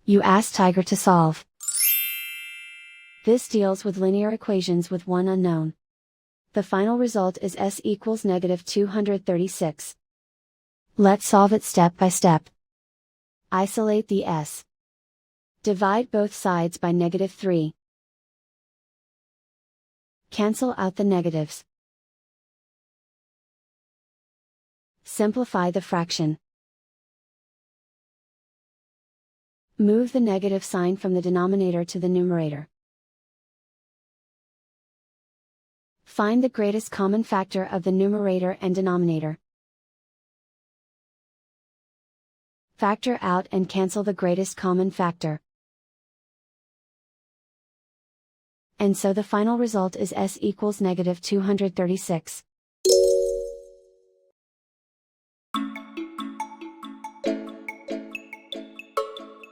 You ask Tiger to solve. This deals with linear equations with one unknown. The final result is s equals -236. Let's solve it step by step. Isolate the s. Divide both sides by -3. Cancel out the negatives. Simplify the fraction. Move the negative sign from the denominator to the numerator. Find the greatest common factor of the numerator and denominator. Factor out and cancel the greatest common factor. And so the final result is s equals -236.